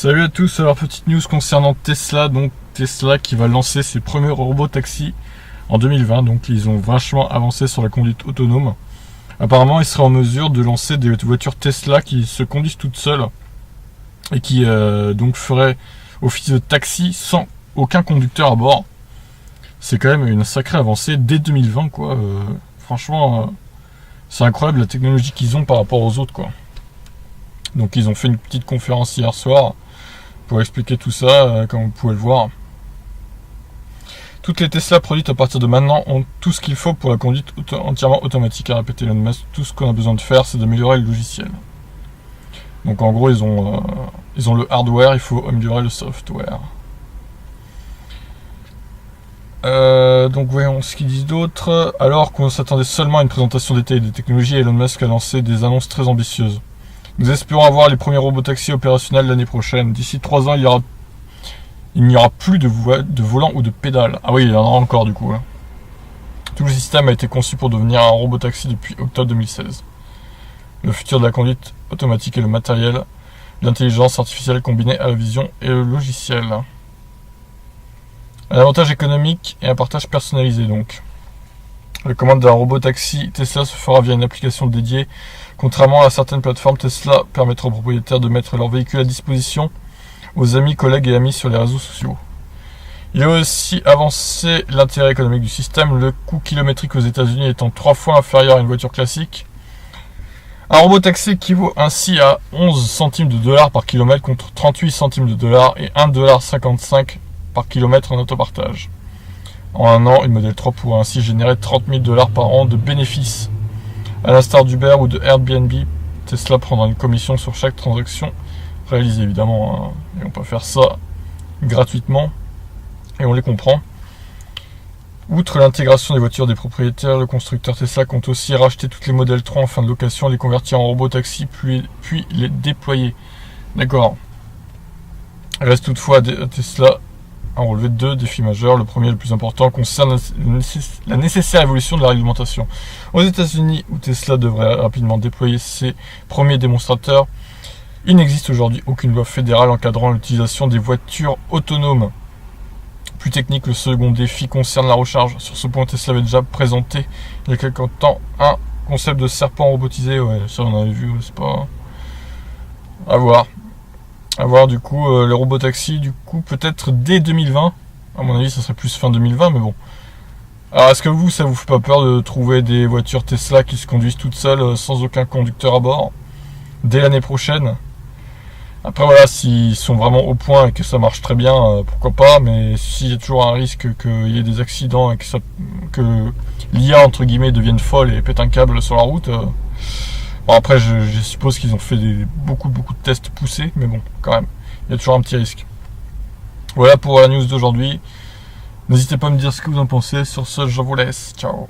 Salut à tous, alors petite news concernant Tesla, donc Tesla qui va lancer ses premiers robots taxis en 2020, donc ils ont vachement avancé sur la conduite autonome. Apparemment ils seraient en mesure de lancer des voitures Tesla qui se conduisent toutes seules et qui donc feraient office de taxi sans aucun conducteur à bord. C'est quand même une sacrée avancée dès 2020 quoi, franchement c'est incroyable la technologie qu'ils ont par rapport aux autres quoi. Donc ils ont fait une petite conférence hier soir pour expliquer tout ça, comme vous pouvez le voir. Toutes les Tesla produites à partir de maintenant ont tout ce qu'il faut pour la conduite entièrement automatique, a répété Elon Musk. Tout ce qu'on a besoin de faire, c'est d'améliorer le logiciel. Donc en gros, ils ont le hardware, il faut améliorer le software. Donc voyons ce qu'ils disent d'autre. Alors qu'on s'attendait seulement à une présentation détaillée des technologies, Elon Musk a lancé des annonces très ambitieuses. Nous espérons avoir les premiers robotaxis opérationnels l'année prochaine. D'ici 3 ans, il n'y aura plus de volant ou de pédale. Ah oui, il y en aura encore du coup. Hein. Tout le système a été conçu pour devenir un robotaxi depuis octobre 2016. Le futur de la conduite automatique est le matériel, l'intelligence artificielle combinée à la vision et le logiciel. Un avantage économique et un partage personnalisé donc. La commande d'un robotaxi Tesla se fera via une application dédiée. Contrairement à certaines plateformes, Tesla permettra aux propriétaires de mettre leur véhicule à disposition aux amis, collègues et amis sur les réseaux sociaux. Il a aussi avancé l'intérêt économique du système, le coût kilométrique aux États-Unis étant 3 fois inférieur à une voiture classique. Un robotaxi équivaut ainsi à 11 centimes de dollars par kilomètre contre 38 centimes de dollars et 1,55 $ par kilomètre en autopartage. En un an, une Model 3 pourrait ainsi générer 30 000 $ par an de bénéfices. À l'instar d'Uber ou de Airbnb, Tesla prendra une commission sur chaque transaction réalisée évidemment. Hein. Et on peut faire ça gratuitement et on les comprend. Outre l'intégration des voitures des propriétaires, le constructeur Tesla compte aussi racheter toutes les Model 3 en fin de location, les convertir en robotaxi puis les déployer. D'accord. Reste toutefois Tesla à relever 2 défis majeurs. Le premier, le plus important, concerne la nécessaire évolution de la réglementation. Aux États-Unis, où Tesla devrait rapidement déployer ses premiers démonstrateurs, il n'existe aujourd'hui aucune loi fédérale encadrant l'utilisation des voitures autonomes. Plus technique, le second défi concerne la recharge. Sur ce point, Tesla avait déjà présenté il y a quelque temps un concept de serpent robotisé. Ouais, ça on avait vu, c'est pas... À voir. À voir du coup les robotaxis, du coup peut-être dès 2020. À mon avis ça serait plus fin 2020 mais bon. Alors est-ce que ça vous fait pas peur de trouver des voitures Tesla qui se conduisent toutes seules sans aucun conducteur à bord dès l'année prochaine? Après voilà, s'ils sont vraiment au point et que ça marche très bien, pourquoi pas, mais s'il y a toujours un risque qu'il y ait des accidents et que l'IA entre guillemets devienne folle et pète un câble sur la route, bon après je suppose qu'ils ont fait beaucoup de tests poussés, mais bon quand même, il y a toujours un petit risque. Voilà pour la news d'aujourd'hui. N'hésitez pas à me dire ce que vous en pensez. Sur ce, je vous laisse. Ciao.